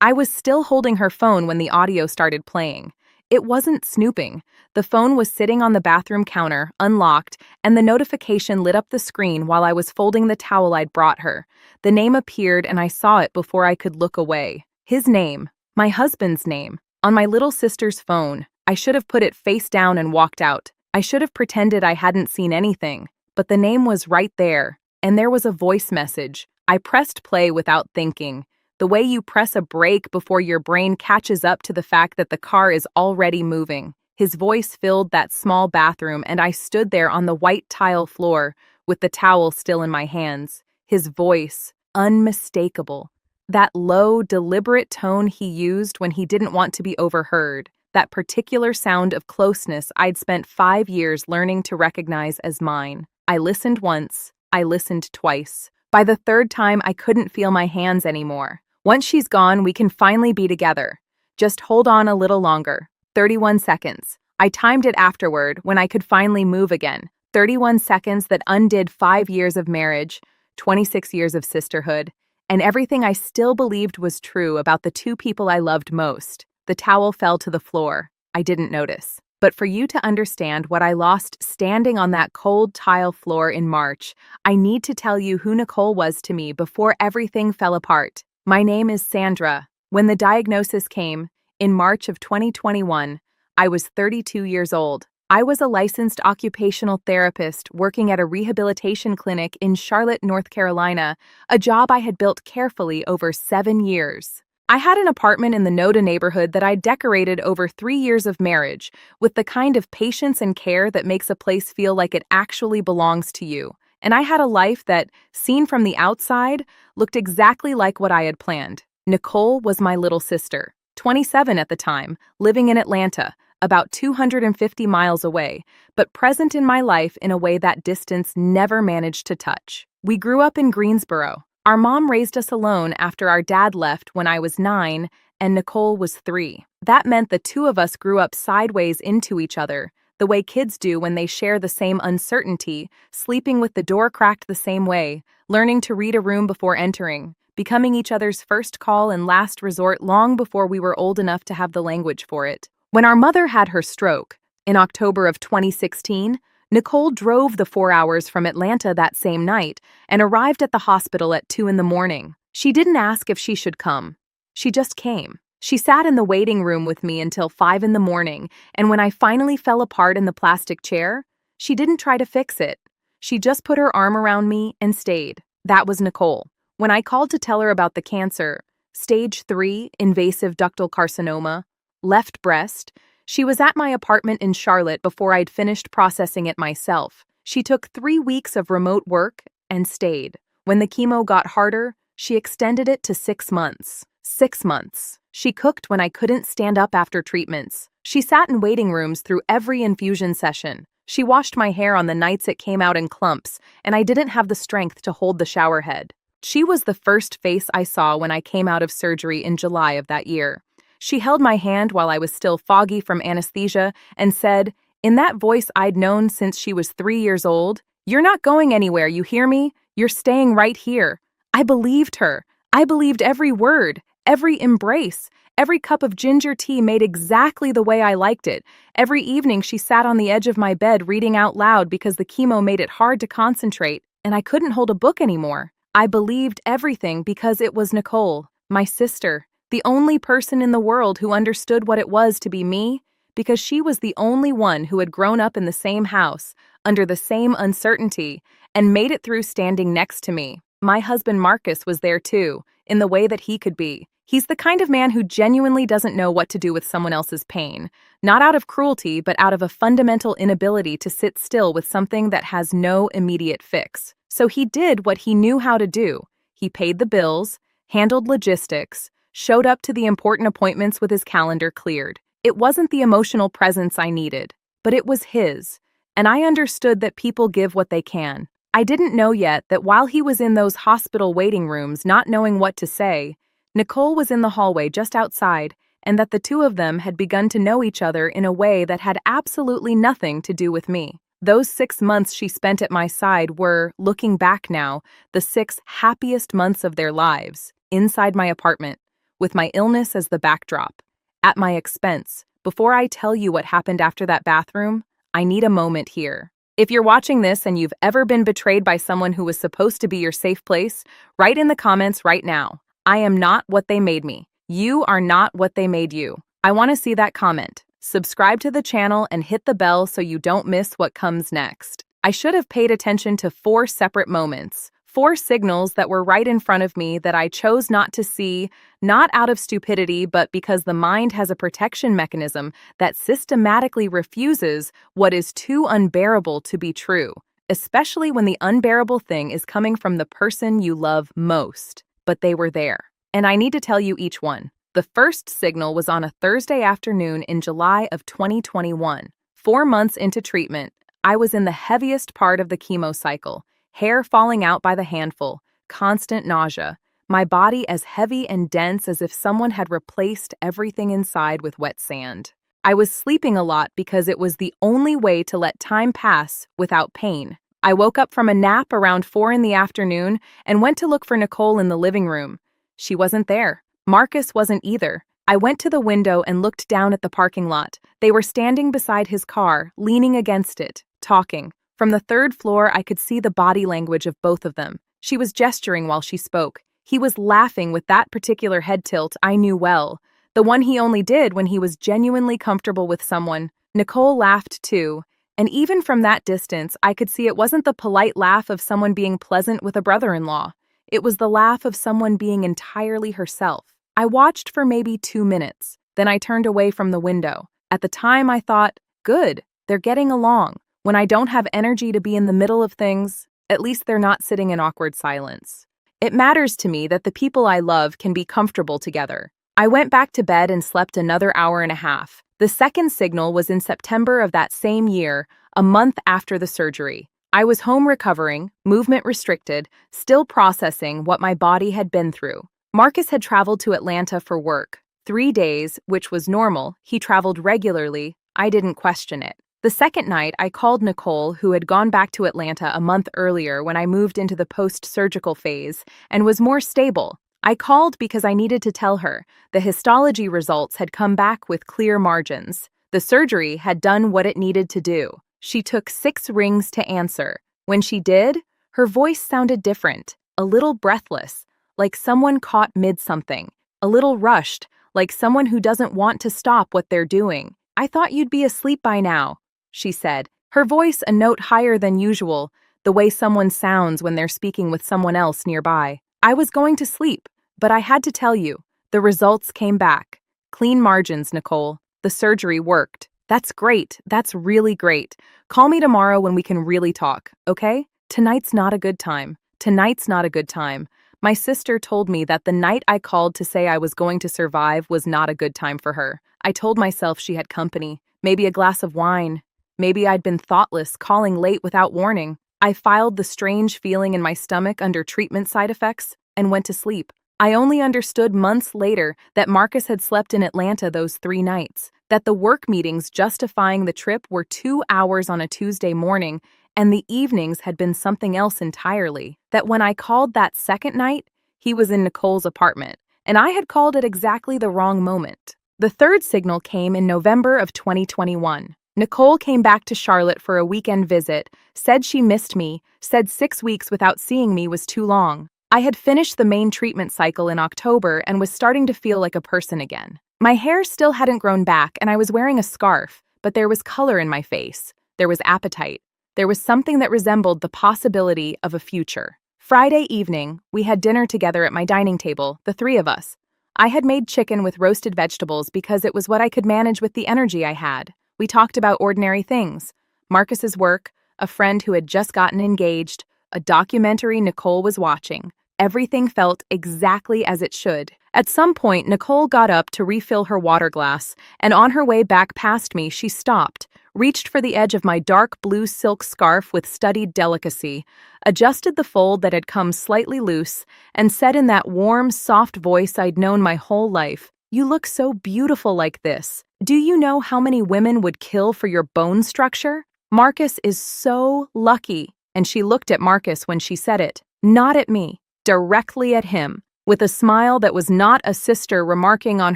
I was still holding her phone when the audio started playing. It wasn't snooping. The phone was sitting on the bathroom counter, unlocked, and the notification lit up the screen while I was folding the towel I'd brought her. The name appeared and I saw it before I could look away. His name. My husband's name. On my little sister's phone. I should have put it face down and walked out. I should have pretended I hadn't seen anything. But the name was right there. And there was a voice message. I pressed play without thinking. The way you press a brake before your brain catches up to the fact that the car is already moving. His voice filled that small bathroom and I stood there on the white tile floor with the towel still in my hands. His voice, unmistakable. That low, deliberate tone he used when he didn't want to be overheard. That particular sound of closeness I'd spent 5 years learning to recognize as mine. I listened once. I listened twice. By the third time, I couldn't feel my hands anymore. Once she's gone, we can finally be together. Just hold on a little longer. 31 seconds. I timed it afterward when I could finally move again. 31 seconds that undid 5 years of marriage, 26 years of sisterhood, and everything I still believed was true about the two people I loved most. The towel fell to the floor. I didn't notice. But for you to understand what I lost standing on that cold tile floor in March, I need to tell you who Nicole was to me before everything fell apart. My name is Sandra. When the diagnosis came, in March of 2021, I was 32 years old. I was a licensed occupational therapist working at a rehabilitation clinic in Charlotte, North Carolina, a job I had built carefully over 7 years. I had an apartment in the Noda neighborhood that I decorated over 3 years of marriage, with the kind of patience and care that makes a place feel like it actually belongs to you. And I had a life that, seen from the outside, looked exactly like what I had planned. Nicole was my little sister, 27 at the time, living in Atlanta, about 250 miles away, but present in my life in a way that distance never managed to touch. We grew up in Greensboro. Our mom raised us alone after our dad left when I was 9 and Nicole was 3. That meant the two of us grew up sideways into each other, the way kids do when they share the same uncertainty, sleeping with the door cracked the same way, learning to read a room before entering, becoming each other's first call and last resort long before we were old enough to have the language for it. When our mother had her stroke, in October of 2016, Nicole drove the 4 hours from Atlanta that same night and arrived at the hospital at 2 in the morning. She didn't ask if she should come. She just came. She sat in the waiting room with me until 5 in the morning, and when I finally fell apart in the plastic chair, she didn't try to fix it. She just put her arm around me and stayed. That was Nicole. When I called to tell her about the cancer, stage 3 invasive ductal carcinoma, left breast, she was at my apartment in Charlotte before I'd finished processing it myself. She took 3 weeks of remote work and stayed. When the chemo got harder, she extended it to 6 months. 6 months. She cooked when I couldn't stand up after treatments. She sat in waiting rooms through every infusion session. She washed my hair on the nights it came out in clumps, and I didn't have the strength to hold the shower head. She was the first face I saw when I came out of surgery in July of that year. She held my hand while I was still foggy from anesthesia and said, in that voice I'd known since she was 3 years old, "You're not going anywhere, you hear me? You're staying right here." I believed her. I believed every word, every embrace, every cup of ginger tea made exactly the way I liked it. Every evening she sat on the edge of my bed reading out loud because the chemo made it hard to concentrate, and I couldn't hold a book anymore. I believed everything because it was Nicole, my sister. The only person in the world who understood what it was to be me, because she was the only one who had grown up in the same house, under the same uncertainty, and made it through standing next to me. My husband Marcus was there too, in the way that he could be. He's the kind of man who genuinely doesn't know what to do with someone else's pain, not out of cruelty, but out of a fundamental inability to sit still with something that has no immediate fix. So he did what he knew how to do. He paid the bills, handled logistics, showed up to the important appointments with his calendar cleared. It wasn't the emotional presence I needed, but it was his, and I understood that people give what they can. I didn't know yet that while he was in those hospital waiting rooms not knowing what to say, Nicole was in the hallway just outside, and that the two of them had begun to know each other in a way that had absolutely nothing to do with me. Those 6 months she spent at my side were, looking back now, the 6 happiest months of their lives, inside my apartment, with my illness as the backdrop. At my expense. Before I tell you what happened after that bathroom, I need a moment here. If you're watching this and you've ever been betrayed by someone who was supposed to be your safe place, write in the comments right now. I am not what they made me. You are not what they made you. I want to see that comment. Subscribe to the channel and hit the bell so you don't miss what comes next. I should have paid attention to 4 separate moments, 4 signals that were right in front of me that I chose not to see, not out of stupidity, but because the mind has a protection mechanism that systematically refuses what is too unbearable to be true, especially when the unbearable thing is coming from the person you love most. But they were there, and I need to tell you each one. The first signal was on a Thursday afternoon in July of 2021. 4 months into treatment, I was in the heaviest part of the chemo cycle. Hair falling out by the handful, constant nausea, my body as heavy and dense as if someone had replaced everything inside with wet sand. I was sleeping a lot because it was the only way to let time pass without pain. I woke up from a nap around 4 in the afternoon and went to look for Nicole in the living room. She wasn't there. Marcus wasn't either. I went to the window and looked down at the parking lot. They were standing beside his car, leaning against it, talking. From the 3rd floor, I could see the body language of both of them. She was gesturing while she spoke. He was laughing with that particular head tilt I knew well, the one he only did when he was genuinely comfortable with someone. Nicole laughed too, and even from that distance, I could see it wasn't the polite laugh of someone being pleasant with a brother-in-law. It was the laugh of someone being entirely herself. I watched for maybe 2 minutes. Then I turned away from the window. At the time, I thought, good, they're getting along. When I don't have energy to be in the middle of things, at least they're not sitting in awkward silence. It matters to me that the people I love can be comfortable together. I went back to bed and slept another hour and a half. The second signal was in September of that same year, a month after the surgery. I was home recovering, movement restricted, still processing what my body had been through. Marcus had traveled to Atlanta for work. 3 days, which was normal. He traveled regularly. I didn't question it. The second night, I called Nicole, who had gone back to Atlanta a month earlier when I moved into the post-surgical phase and was more stable. I called because I needed to tell her the histology results had come back with clear margins. The surgery had done what it needed to do. She took 6 rings to answer. When she did, her voice sounded different, a little breathless, like someone caught mid-something, a little rushed, like someone who doesn't want to stop what they're doing. "I thought you'd be asleep by now," she said, her voice a note higher than usual, the way someone sounds when they're speaking with someone else nearby. "I was going to sleep, but I had to tell you. The results came back. Clean margins, Nicole. The surgery worked." "That's great. That's really great. Call me tomorrow when we can really talk, okay? Tonight's not a good time. Tonight's not a good time." My sister told me that the night I called to say I was going to survive was not a good time for her. I told myself she had company, maybe a glass of wine. Maybe I'd been thoughtless, calling late without warning. I filed the strange feeling in my stomach under treatment side effects and went to sleep. I only understood months later that Marcus had slept in Atlanta those 3 nights, that the work meetings justifying the trip were 2 hours on a Tuesday morning, and the evenings had been something else entirely, that when I called that second night, he was in Nicole's apartment, and I had called at exactly the wrong moment. The third signal came in November of 2021. Nicole came back to Charlotte for a weekend visit, said she missed me, said 6 weeks without seeing me was too long. I had finished the main treatment cycle in October and was starting to feel like a person again. My hair still hadn't grown back and I was wearing a scarf, but there was color in my face. There was appetite. There was something that resembled the possibility of a future. Friday evening, we had dinner together at my dining table, the 3 of us. I had made chicken with roasted vegetables because it was what I could manage with the energy I had. We talked about ordinary things. Marcus's work, a friend who had just gotten engaged, a documentary Nicole was watching. Everything felt exactly as it should. At some point, Nicole got up to refill her water glass, and on her way back past me, she stopped, reached for the edge of my dark blue silk scarf with studied delicacy, adjusted the fold that had come slightly loose, and said in that warm, soft voice I'd known my whole life, "You look so beautiful like this. Do you know how many women would kill for your bone structure? Marcus is so lucky." And she looked at Marcus when she said it, not at me, directly at him. with a smile that was not a sister remarking on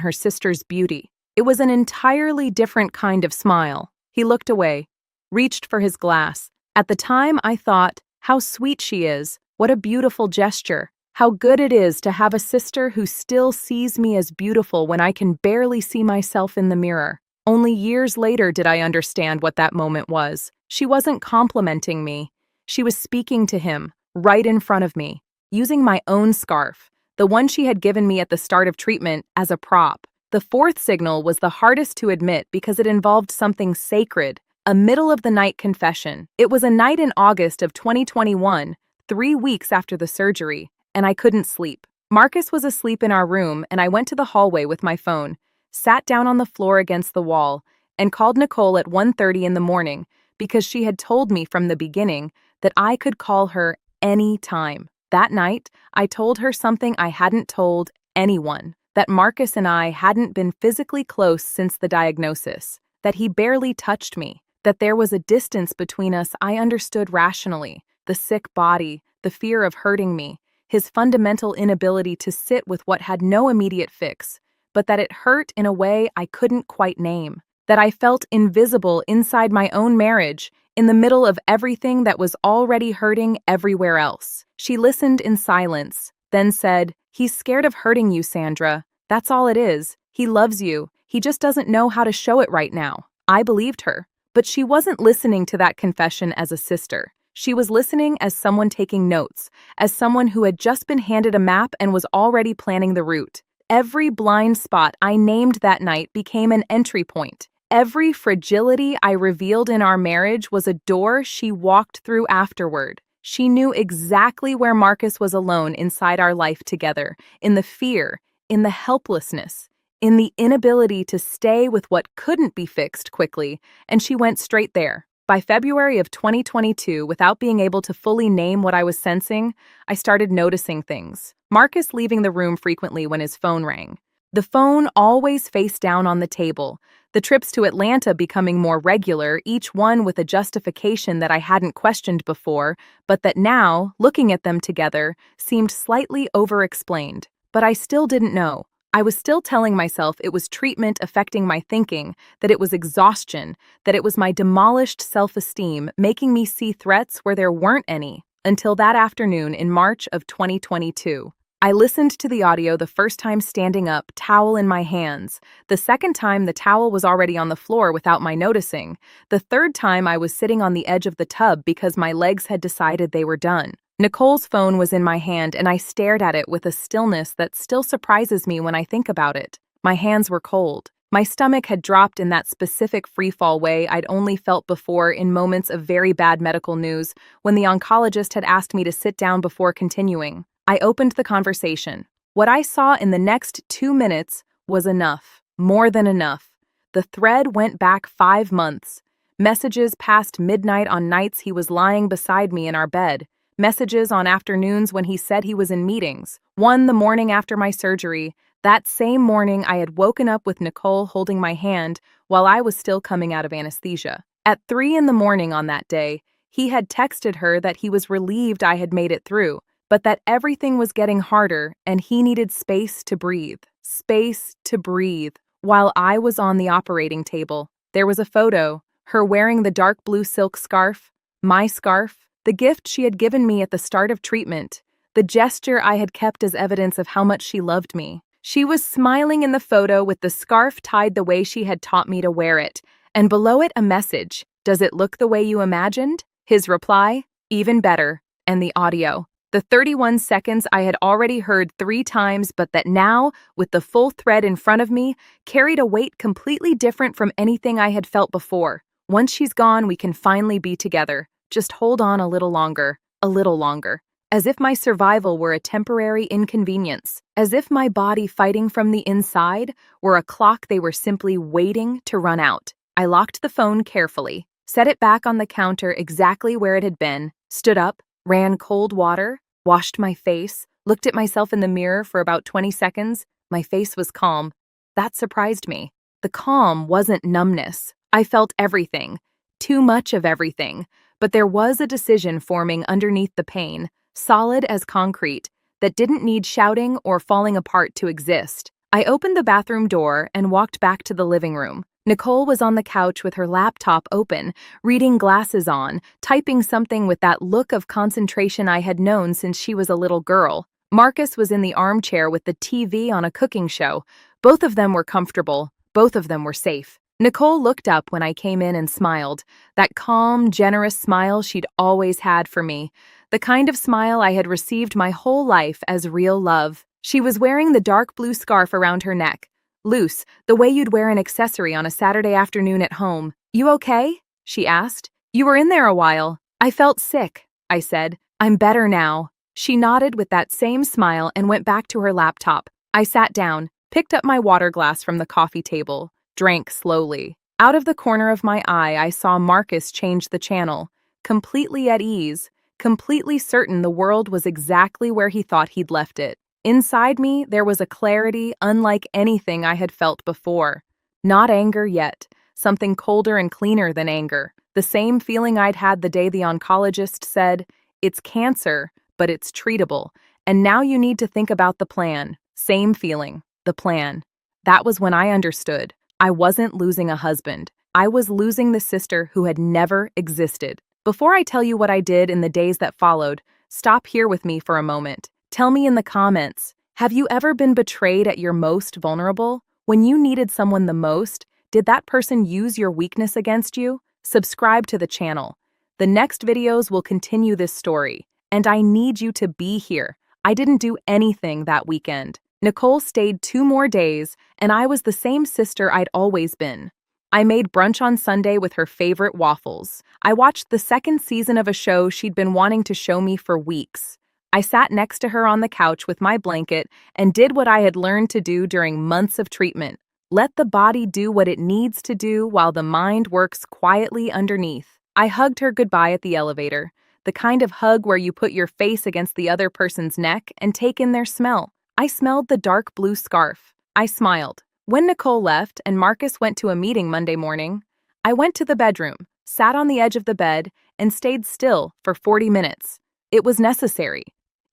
her sister's beauty. It was an entirely different kind of smile. He looked away, reached for his glass. At the time, I thought, how sweet she is, what a beautiful gesture. How good it is to have a sister who still sees me as beautiful when I can barely see myself in the mirror. Only years later did I understand what that moment was. She wasn't complimenting me. She was speaking to him, right in front of me, using my own scarf, the one she had given me at the start of treatment, as a prop. The fourth signal was the hardest to admit because it involved something sacred, a middle-of-the-night confession. It was a night in August of 2021, 3 weeks after the surgery, and I couldn't sleep. Marcus was asleep in our room, and I went to the hallway with my phone, sat down on the floor against the wall, and called Nicole at 1:30 in the morning because she had told me from the beginning that I could call her any time. That night, I told her something I hadn't told anyone, that Marcus and I hadn't been physically close since the diagnosis, that he barely touched me, that there was a distance between us I understood rationally, the sick body, the fear of hurting me, his fundamental inability to sit with what had no immediate fix, but that it hurt in a way I couldn't quite name, that I felt invisible inside my own marriage, in the middle of everything that was already hurting everywhere else. She listened in silence, then said, "He's scared of hurting you, Sandra. That's all it is. He loves you. He just doesn't know how to show it right now." I believed her, but she wasn't listening to that confession as a sister. She was listening as someone taking notes, as someone who had just been handed a map and was already planning the route. Every blind spot I named that night became an entry point. Every fragility I revealed in our marriage was a door she walked through afterward. She knew exactly where Marcus was alone inside our life together, in the fear, in the helplessness, in the inability to stay with what couldn't be fixed quickly, and she went straight there. By February of 2022, without being able to fully name what I was sensing, I started noticing things. Marcus leaving the room frequently when his phone rang. The phone always face down on the table. The trips to Atlanta becoming more regular, each one with a justification that I hadn't questioned before, but that now, looking at them together, seemed slightly over-explained. But I still didn't know. I was still telling myself it was treatment affecting my thinking, that it was exhaustion, that it was my demolished self-esteem making me see threats where there weren't any, until that afternoon in March of 2022. I listened to the audio the first time standing up, towel in my hands. The second time the towel was already on the floor without my noticing. The third time I was sitting on the edge of the tub because my legs had decided they were done. Nicole's phone was in my hand and I stared at it with a stillness that still surprises me when I think about it. My hands were cold. My stomach had dropped in that specific freefall way I'd only felt before in moments of very bad medical news when the oncologist had asked me to sit down before continuing. I opened the conversation. What I saw in the next 2 minutes was enough, more than enough. The thread went back 5 months. Messages past midnight on nights he was lying beside me in our bed. Messages on afternoons when he said he was in meetings. One the morning after my surgery. That same morning I had woken up with Nicole holding my hand while I was still coming out of anesthesia. At 3 in the morning on that day, he had texted her that he was relieved I had made it through, but that everything was getting harder and he needed space to breathe. Space to breathe. While I was on the operating table, there was a photo, her wearing the dark blue silk scarf, my scarf, the gift she had given me at the start of treatment, the gesture I had kept as evidence of how much she loved me. She was smiling in the photo with the scarf tied the way she had taught me to wear it, and below it a message, "Does it look the way you imagined?" His reply, "Even better," and the audio. The 31 seconds I had already heard 3 times, but that now, with the full thread in front of me, carried a weight completely different from anything I had felt before. Once she's gone, we can finally be together. Just hold on a little longer, a little longer. As if my survival were a temporary inconvenience. As if my body fighting from the inside were a clock they were simply waiting to run out. I locked the phone carefully, set it back on the counter exactly where it had been, stood up, ran cold water, washed my face, looked at myself in the mirror for about 20 seconds. My face was calm. That surprised me. The calm wasn't numbness. I felt everything. Too much of everything. But there was a decision forming underneath the pain, solid as concrete, that didn't need shouting or falling apart to exist. I opened the bathroom door and walked back to the living room. Nicole was on the couch with her laptop open, reading glasses on, typing something with that look of concentration I had known since she was a little girl. Marcus was in the armchair with the TV on a cooking show. Both of them were comfortable. Both of them were safe. Nicole looked up when I came in and smiled, that calm, generous smile she'd always had for me, the kind of smile I had received my whole life as real love. She was wearing the dark blue scarf around her neck, loose, the way you'd wear an accessory on a Saturday afternoon at home. "You okay?" she asked. "You were in there a while." "I felt sick," I said. "I'm better now." She nodded with that same smile and went back to her laptop. I sat down, picked up my water glass from the coffee table, drank slowly. Out of the corner of my eye, I saw Marcus change the channel, completely at ease, completely certain the world was exactly where he thought he'd left it. Inside me, there was a clarity unlike anything I had felt before. Not anger yet, something colder and cleaner than anger. The same feeling I'd had the day the oncologist said, "It's cancer, but it's treatable, and now you need to think about the plan." Same feeling, the plan. That was when I understood. I wasn't losing a husband. I was losing the sister who had never existed. Before I tell you what I did in the days that followed, stop here with me for a moment. Tell me in the comments, have you ever been betrayed at your most vulnerable? When you needed someone the most, did that person use your weakness against you? Subscribe to the channel. The next videos will continue this story, and I need you to be here. I didn't do anything that weekend. Nicole stayed 2 more days, and I was the same sister I'd always been. I made brunch on Sunday with her favorite waffles. I watched the 2nd season of a show she'd been wanting to show me for weeks. I sat next to her on the couch with my blanket and did what I had learned to do during months of treatment. Let the body do what it needs to do while the mind works quietly underneath. I hugged her goodbye at the elevator, the kind of hug where you put your face against the other person's neck and take in their smell. I smelled the dark blue scarf. I smiled. When Nicole left and Marcus went to a meeting Monday morning, I went to the bedroom, sat on the edge of the bed, and stayed still for 40 minutes. It was necessary.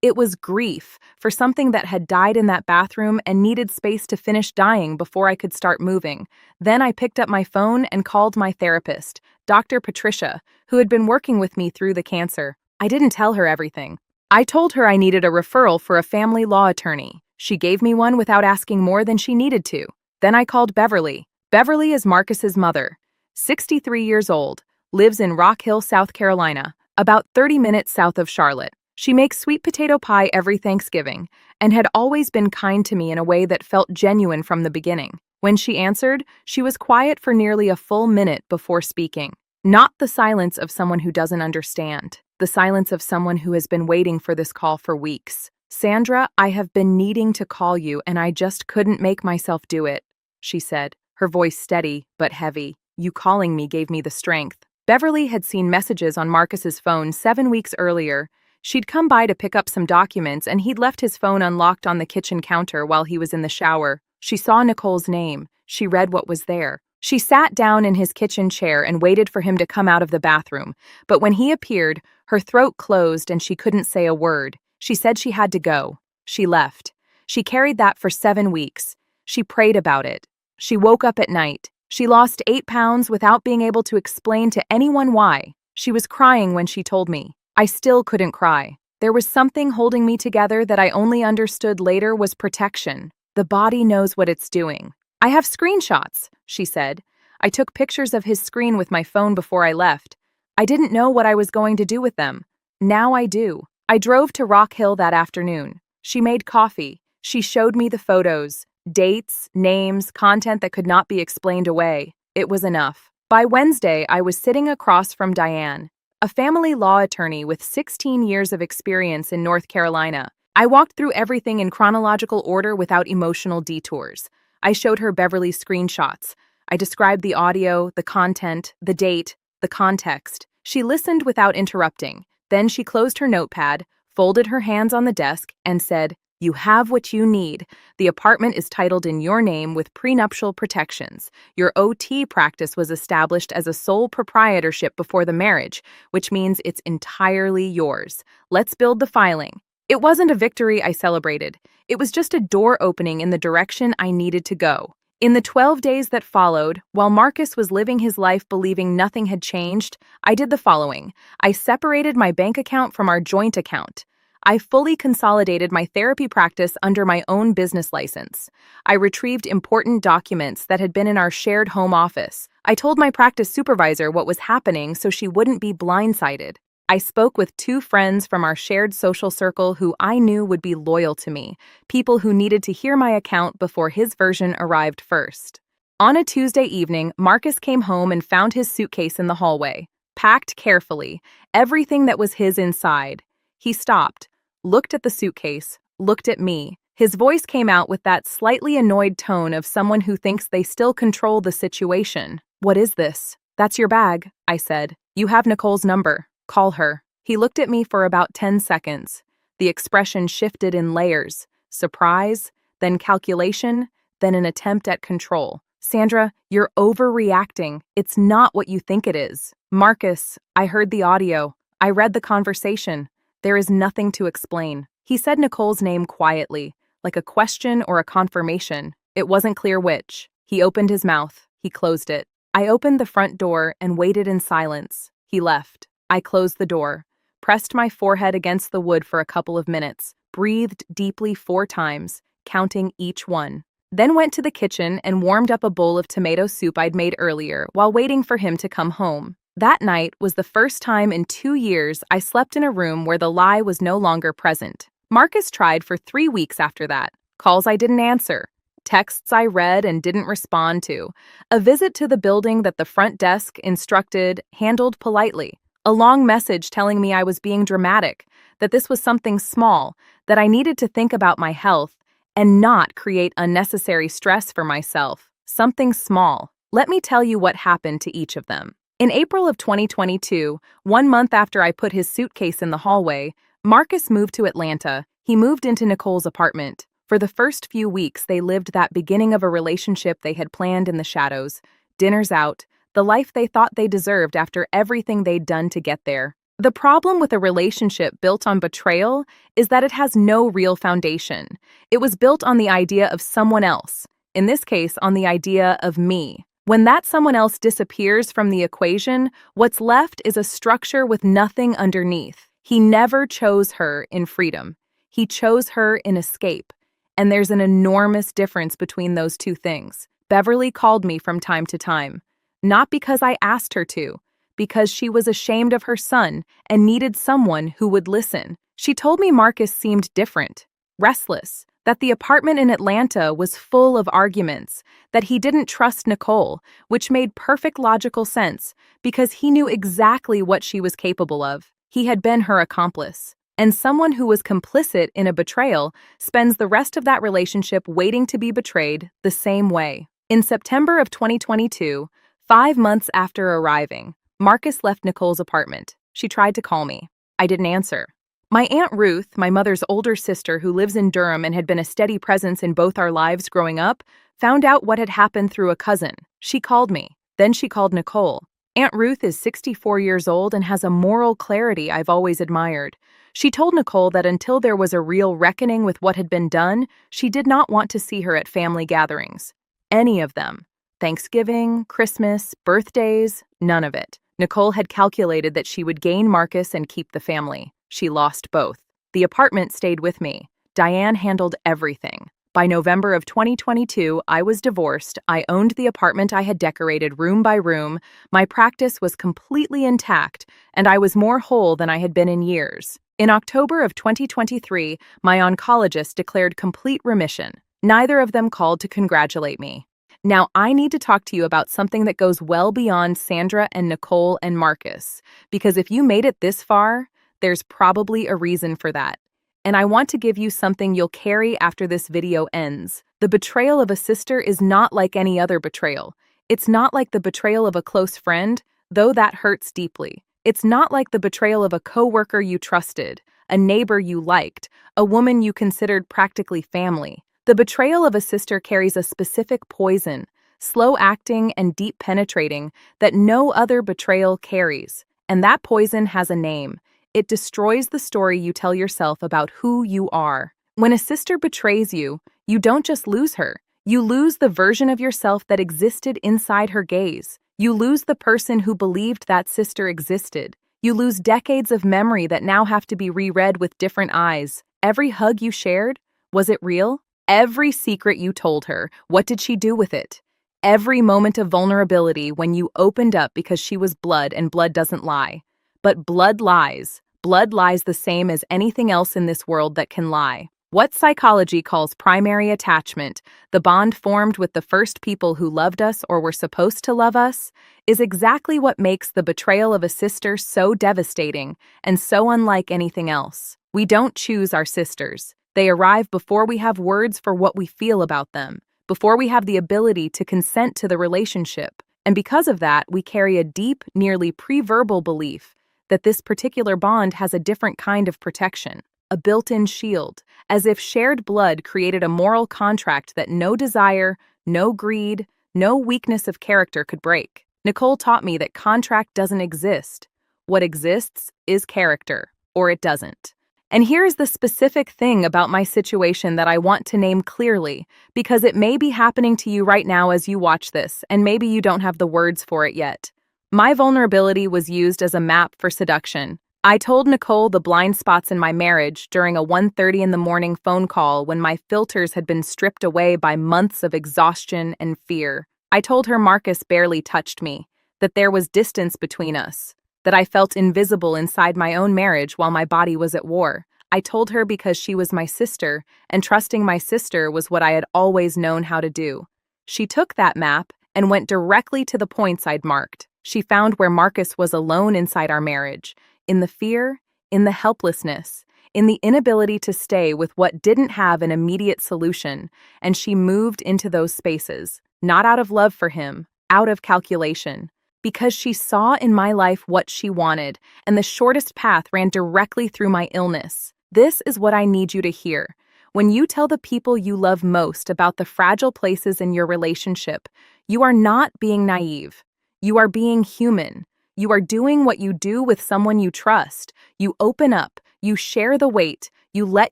It was grief for something that had died in that bathroom and needed space to finish dying before I could start moving. Then I picked up my phone and called my therapist, Dr. Patricia, who had been working with me through the cancer. I didn't tell her everything. I told her I needed a referral for a family law attorney. She gave me one without asking more than she needed to. Then I called Beverly. Beverly is Marcus's mother, 63 years old, lives in Rock Hill, South Carolina, about 30 minutes south of Charlotte. She makes sweet potato pie every Thanksgiving and had always been kind to me in a way that felt genuine from the beginning. When she answered, she was quiet for nearly a full minute before speaking. Not the silence of someone who doesn't understand, the silence of someone who has been waiting for this call for weeks. "Sandra, I have been needing to call you and I just couldn't make myself do it," she said, her voice steady but heavy. "You calling me gave me the strength." Beverly had seen messages on Marcus's phone 7 weeks earlier. She'd come by to pick up some documents and he'd left his phone unlocked on the kitchen counter while he was in the shower. She saw Nicole's name. She read what was there. She sat down in his kitchen chair and waited for him to come out of the bathroom. But when he appeared, her throat closed and she couldn't say a word. She said she had to go. She left. She carried that for 7 weeks. She prayed about it. She woke up at night. She lost 8 pounds without being able to explain to anyone why. She was crying when she told me. I still couldn't cry. There was something holding me together that I only understood later was protection. The body knows what it's doing. "I have screenshots," she said. "I took pictures of his screen with my phone before I left. I didn't know what I was going to do with them. Now I do." I drove to Rock Hill that afternoon. She made coffee. She showed me the photos, dates, names, content that could not be explained away. It was enough. By Wednesday, I was sitting across from Diane, a family law attorney with 16 years of experience in North Carolina. I walked through everything in chronological order without emotional detours. I showed her Beverly's screenshots. I described the audio, the content, the date, the context. She listened without interrupting. Then she closed her notepad, folded her hands on the desk, and said, "You have what you need. The apartment is titled in your name with prenuptial protections. Your OT practice was established as a sole proprietorship before the marriage, which means it's entirely yours. Let's build the filing. It wasn't a victory I celebrated. It was just a door opening in the direction I needed to go. In the 12 days that followed, while Marcus was living his life believing nothing had changed, I did the following. I separated my bank account from our joint account. I fully consolidated my therapy practice under my own business license. I retrieved important documents that had been in our shared home office. I told my practice supervisor what was happening so she wouldn't be blindsided. I spoke with 2 friends from our shared social circle who I knew would be loyal to me, people who needed to hear my account before his version arrived first. On a Tuesday evening, Marcus came home and found his suitcase in the hallway, packed carefully, everything that was his inside. He stopped, looked at the suitcase, looked at me. His voice came out with that slightly annoyed tone of someone who thinks they still control the situation. "What is this?" "That's your bag," I said. "You have Nicole's number. Call her." He looked at me for about 10 seconds. The expression shifted in layers: surprise, then calculation, then an attempt at control. "Sandra, you're overreacting. It's not what you think it is." "Marcus, I heard the audio. I read the conversation. There is nothing to explain." He said Nicole's name quietly, like a question or a confirmation. It wasn't clear which. He opened his mouth. He closed it. I opened the front door and waited in silence. He left. I closed the door, pressed my forehead against the wood for a couple of minutes, breathed deeply 4 times, counting each one. Then went to the kitchen and warmed up a bowl of tomato soup I'd made earlier while waiting for him to come home. That night was the first time in 2 years I slept in a room where the lie was no longer present. Marcus tried for 3 weeks after that. Calls I didn't answer. Texts I read and didn't respond to. A visit to the building that the front desk instructed handled politely. A long message telling me I was being dramatic, that this was something small, that I needed to think about my health and not create unnecessary stress for myself. Something small. Let me tell you what happened to each of them. In April of 2022, 1 month after I put his suitcase in the hallway, Marcus moved to Atlanta. He moved into Nicole's apartment. For the first few weeks, they lived that beginning of a relationship they had planned in the shadows. Dinners out, the life they thought they deserved after everything they'd done to get there. The problem with a relationship built on betrayal is that it has no real foundation. It was built on the idea of someone else, in this case, on the idea of me. When that someone else disappears from the equation, what's left is a structure with nothing underneath. He never chose her in freedom. He chose her in escape. And there's an enormous difference between those 2 things. Beverly called me from time to time. Not because I asked her to, because she was ashamed of her son and needed someone who would listen. She told me Marcus seemed different, restless, that the apartment in Atlanta was full of arguments, that he didn't trust Nicole, which made perfect logical sense because he knew exactly what she was capable of. He had been her accomplice. And someone who was complicit in a betrayal spends the rest of that relationship waiting to be betrayed the same way. In September of 2022, 5 months after arriving, Marcus left Nicole's apartment. She tried to call me. I didn't answer. My Aunt Ruth, my mother's older sister who lives in Durham and had been a steady presence in both our lives growing up, found out what had happened through a cousin. She called me. Then she called Nicole. Aunt Ruth is 64 years old and has a moral clarity I've always admired. She told Nicole that until there was a real reckoning with what had been done, she did not want to see her at family gatherings. Any of them. Thanksgiving, Christmas, birthdays, none of it. Nicole had calculated that she would gain Marcus and keep the family. She lost both. The apartment stayed with me. Diane handled everything. By November of 2022, I was divorced. I owned the apartment I had decorated room by room. My practice was completely intact, and I was more whole than I had been in years. In October of 2023, my oncologist declared complete remission. Neither of them called to congratulate me. Now, I need to talk to you about something that goes well beyond Sandra and Nicole and Marcus, because if you made it this far, there's probably a reason for that. And I want to give you something you'll carry after this video ends. The betrayal of a sister is not like any other betrayal. It's not like the betrayal of a close friend, though that hurts deeply. It's not like the betrayal of a coworker you trusted, a neighbor you liked, a woman you considered practically family. The betrayal of a sister carries a specific poison, slow-acting and deep-penetrating, that no other betrayal carries. And that poison has a name. It destroys the story you tell yourself about who you are. When a sister betrays you, you don't just lose her. You lose the version of yourself that existed inside her gaze. You lose the person who believed that sister existed. You lose decades of memory that now have to be reread with different eyes. Every hug you shared, was it real? Every secret you told her, what did she do with it? Every moment of vulnerability when you opened up because she was blood and blood doesn't lie. But blood lies. Blood lies the same as anything else in this world that can lie. What psychology calls primary attachment, the bond formed with the first people who loved us or were supposed to love us, is exactly what makes the betrayal of a sister so devastating and so unlike anything else. We don't choose our sisters. They arrive before we have words for what we feel about them, before we have the ability to consent to the relationship. And because of that, we carry a deep, nearly pre-verbal belief that this particular bond has a different kind of protection, a built-in shield, as if shared blood created a moral contract that no desire, no greed, no weakness of character could break. Nicole taught me that contract doesn't exist. What exists is character, or it doesn't. And here's the specific thing about my situation that I want to name clearly, because it may be happening to you right now as you watch this, and maybe you don't have the words for it yet. My vulnerability was used as a map for seduction. I told Nicole the blind spots in my marriage during a 1:30 in the morning phone call when my filters had been stripped away by months of exhaustion and fear. I told her Marcus barely touched me, that there was distance between us, that I felt invisible inside my own marriage while my body was at war. I told her because she was my sister, and trusting my sister was what I had always known how to do. She took that map and went directly to the points I'd marked. She found where Marcus was alone inside our marriage, in the fear, in the helplessness, in the inability to stay with what didn't have an immediate solution, and she moved into those spaces, not out of love for him, out of calculation. Because she saw in my life what she wanted, and the shortest path ran directly through my illness. This is what I need you to hear. When you tell the people you love most about the fragile places in your relationship, you are not being naive. You are being human. You are doing what you do with someone you trust. You open up, you share the weight, you let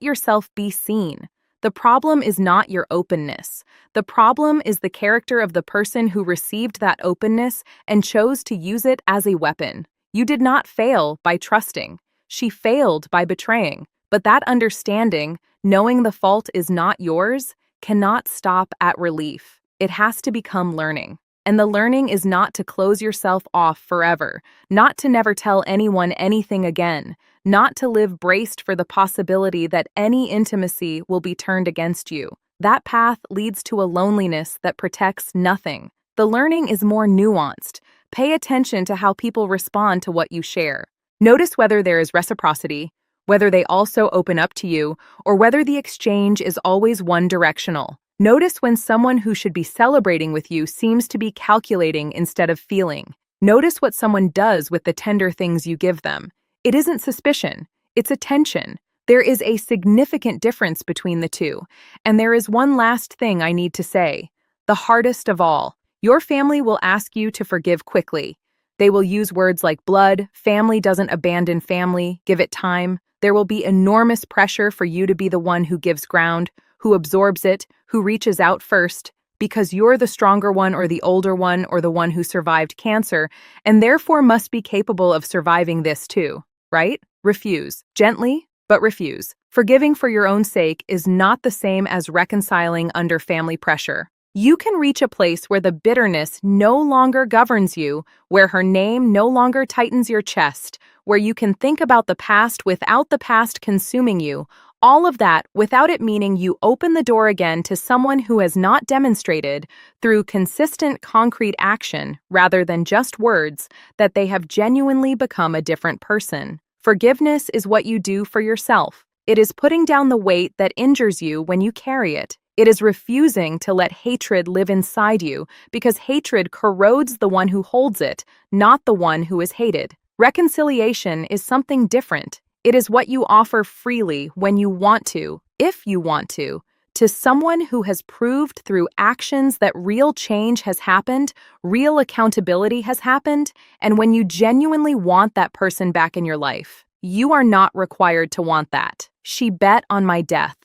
yourself be seen. The problem is not your openness. The problem is the character of the person who received that openness and chose to use it as a weapon. You did not fail by trusting. She failed by betraying. But that understanding, knowing the fault is not yours, cannot stop at relief. It has to become learning. And the learning is not to close yourself off forever, not to never tell anyone anything again, not to live braced for the possibility that any intimacy will be turned against you. That path leads to a loneliness that protects nothing. The learning is more nuanced. Pay attention to how people respond to what you share. Notice whether there is reciprocity, whether they also open up to you, or whether the exchange is always one-directional. Notice when someone who should be celebrating with you seems to be calculating instead of feeling. Notice what someone does with the tender things you give them. It isn't suspicion, it's attention. There is a significant difference between the two. And there is one last thing I need to say. The hardest of all. Your family will ask you to forgive quickly. They will use words like blood, family doesn't abandon family, give it time. There will be enormous pressure for you to be the one who gives ground, who absorbs it, who reaches out first, because you're the stronger one or the older one or the one who survived cancer, and therefore must be capable of surviving this too, right? Refuse. Gently, but refuse. Forgiving for your own sake is not the same as reconciling under family pressure. You can reach a place where the bitterness no longer governs you, where her name no longer tightens your chest, where you can think about the past without the past consuming you, all of that without it meaning you open the door again to someone who has not demonstrated, through consistent concrete action rather than just words, that they have genuinely become a different person. Forgiveness is what you do for yourself. It is putting down the weight that injures you when you carry it. It is refusing to let hatred live inside you, because hatred corrodes the one who holds it, not the one who is hated. Reconciliation is something different. It is what you offer freely when you want to, if you want to someone who has proved through actions that real change has happened, real accountability has happened, and when you genuinely want that person back in your life. You are not required to want that. She bet on my death.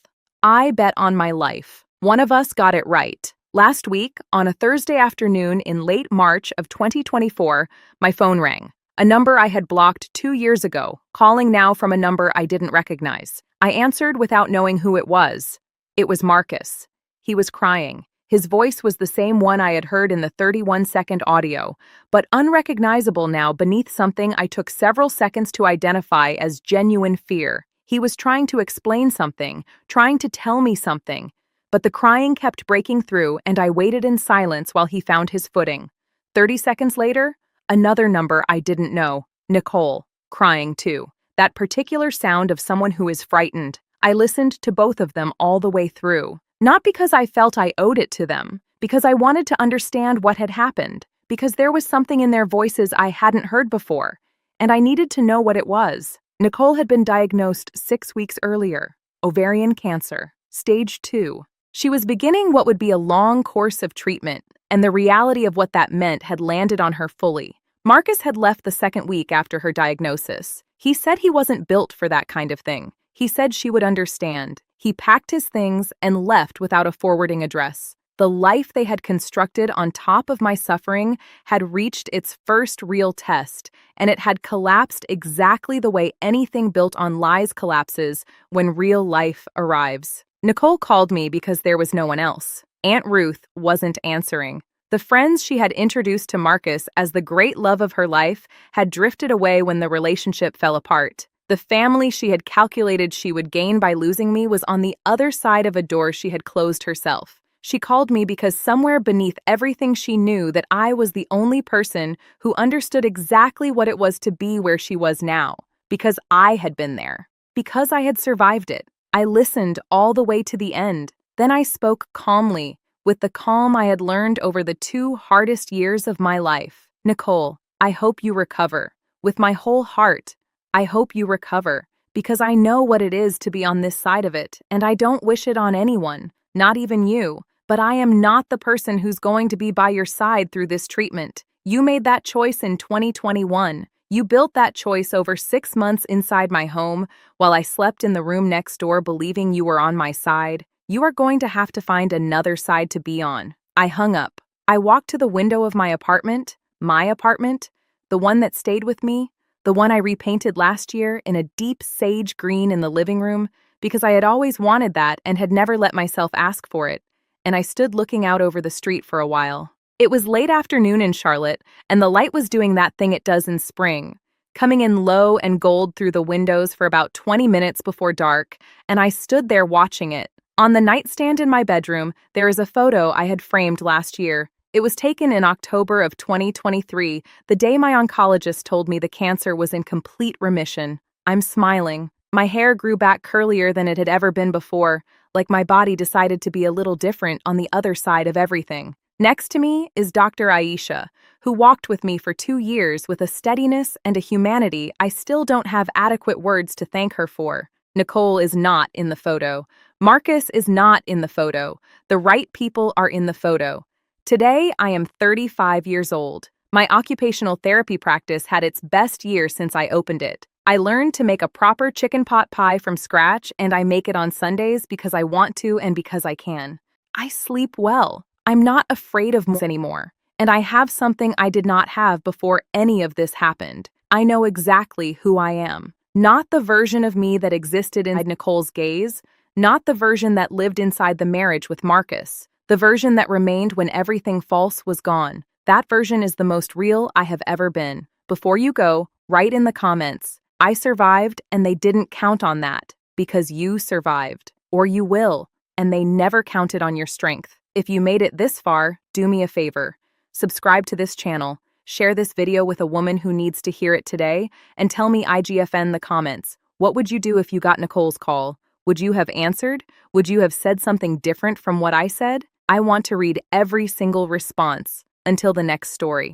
I bet on my life. One of us got it right. Last week, on a Thursday afternoon in late March of 2024, my phone rang. A number I had blocked 2 years ago, calling now from a number I didn't recognize. I answered without knowing who it was. It was Marcus. He was crying. His voice was the same one I had heard in the 31-second audio, but unrecognizable now beneath something I took several seconds to identify as genuine fear. He was trying to explain something, trying to tell me something, but the crying kept breaking through and I waited in silence while he found his footing. 30 seconds later, another number I didn't know, Nicole, crying too. That particular sound of someone who is frightened. I listened to both of them all the way through. Not because I felt I owed it to them, because I wanted to understand what had happened, because there was something in their voices I hadn't heard before, and I needed to know what it was. Nicole had been diagnosed 6 weeks earlier, ovarian cancer, stage 2. She was beginning what would be a long course of treatment, and the reality of what that meant had landed on her fully. Marcus had left the second week after her diagnosis. He said he wasn't built for that kind of thing. He said she would understand. He packed his things and left without a forwarding address. The life they had constructed on top of my suffering had reached its first real test, and it had collapsed exactly the way anything built on lies collapses when real life arrives. Nicole called me because there was no one else. Aunt Ruth wasn't answering. The friends she had introduced to Marcus as the great love of her life had drifted away when the relationship fell apart. The family she had calculated she would gain by losing me was on the other side of a door she had closed herself. She called me because somewhere beneath everything she knew that I was the only person who understood exactly what it was to be where she was now. Because I had been there. Because I had survived it. I listened all the way to the end. Then I spoke calmly, with the calm I had learned over the 2 hardest years of my life. Nicole, I hope you recover. With my whole heart. I hope you recover, because I know what it is to be on this side of it, and I don't wish it on anyone, not even you, but I am not the person who's going to be by your side through this treatment. You made that choice in 2021. You built that choice over 6 months inside my home, while I slept in the room next door believing you were on my side. You are going to have to find another side to be on. I hung up. I walked to the window of my apartment, the one that stayed with me, the one I repainted last year in a deep sage green in the living room, because I had always wanted that and had never let myself ask for it, and I stood looking out over the street for a while. It was late afternoon in Charlotte, and the light was doing that thing it does in spring, coming in low and gold through the windows for about 20 minutes before dark, and I stood there watching it. On the nightstand in my bedroom, there is a photo I had framed last year. It was taken in October of 2023, the day my oncologist told me the cancer was in complete remission. I'm smiling. My hair grew back curlier than it had ever been before, like my body decided to be a little different on the other side of everything. Next to me is Dr. Aisha, who walked with me for 2 years with a steadiness and a humanity I still don't have adequate words to thank her for. Nicole is not in the photo. Marcus is not in the photo. The right people are in the photo. Today, I am 35 years old. My occupational therapy practice had its best year since I opened it. I learned to make a proper chicken pot pie from scratch, and I make it on Sundays because I want to and because I can. I sleep well. I'm not afraid of anymore, and I have something I did not have before any of this happened. I know exactly who I am. Not the version of me that existed inside Nicole's gaze, not the version that lived inside the marriage with Marcus. The version that remained when everything false was gone. That version is the most real I have ever been. Before you go, write in the comments, I survived and they didn't count on that, because you survived. Or you will, and they never counted on your strength. If you made it this far, do me a favor. Subscribe to this channel, share this video with a woman who needs to hear it today, and tell me IGFN the comments. What would you do if you got Nicole's call? Would you have answered? Would you have said something different from what I said? I want to read every single response. Until the next story.